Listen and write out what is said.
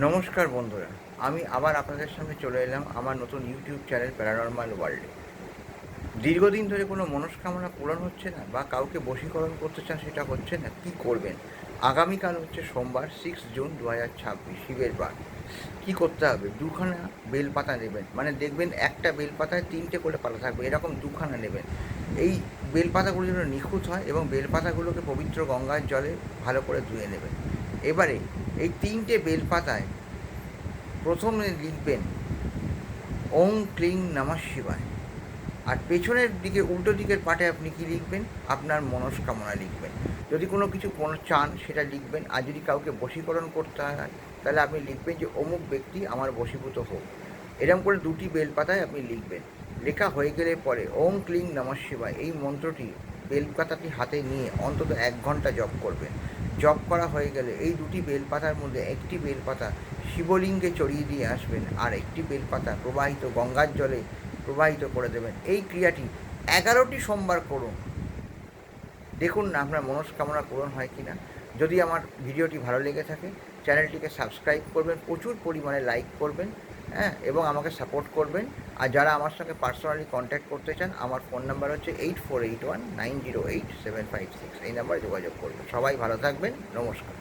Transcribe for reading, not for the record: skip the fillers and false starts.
নমস্কার বন্ধুরা, আমি আবার আপনাদের সামনে চলে এলাম আমার নতুন ইউটিউব চ্যানেল প্যারানরমাল ওয়ার্ল্ডে। দীর্ঘদিন ধরে কোনো মনস্কামনা পূরণ হচ্ছে না বা কাউকে বশীকরণ করতে চান, সেটা হচ্ছে না, কী করবেন? আগামীকাল হচ্ছে সোমবার 6 জুন 2026, শিবের বার। কী করতে হবে? দুখানা বেলপাতা নেবেন, মানে দেখবেন একটা বেলপাতায় 3টে করে পাতা থাকবে, এরকম দুখানা নেবেন। এই বেলপাতাগুলো যেন নিখুঁত হয় এবং বেলপাতাগুলোকে পবিত্র গঙ্গার জলে ভালো করে ধুয়ে নেবেন। এবারে এই 3টে বেলপাতায় প্রথমে লিখবেন ওং ক্লিং নমঃ শিবায়। আর পেছনের দিকে উল্টো দিকের পাটে আপনি কি লিখবেন? আপনার মনস্কামনা লিখবেন। যদি কোনো কিছু চান সেটা লিখবেন। আর যদি কাউকে বশীকরণ করতে হয় তাহলে আপনি লিখবেন যে অমুক ব্যক্তি আমার বশীভূত হোক। এরকম করে 2টি বেলপাতায় আপনি লিখবেন। লেখা হয়ে গেলে পরে ওং ক্লিং নমঃ শিবায় এই মন্ত্রটি বেলপাতাটি হাতে নিয়ে অন্তত 1 ঘন্টা জপ করবেন। জপ করা হয়ে গেলে এই 2টি বেলপাতার মধ্যে একটি বেলপাতা শিবলিঙ্গে চড়িয়ে দিয়ে আসবেন, আর একটি বেলপাতা প্রবাহিত গঙ্গার জলে প্রবাহিত করে দেবেন। এই ক্রিয়াটি 11টি সোমবার করুন। দেখুন না আপনার মনস্কামনা পূরণ হয় কি না। যদি আমার ভিডিওটি ভালো লেগে থাকে, চ্যানেলটিকে সাবস্ক্রাইব করবেন, প্রচুর পরিমাণে লাইক করবেন, হ্যাঁ, এবং আমাকে সাপোর্ট করবেন। আর যারা আমার সঙ্গে পার্সোনালি কন্ট্যাক্ট করতে চান, আমার ফোন নাম্বার হচ্ছে 8481908756। এই নাম্বারে যোগাযোগ করবেন। সবাই ভালো থাকবেন। নমস্কার।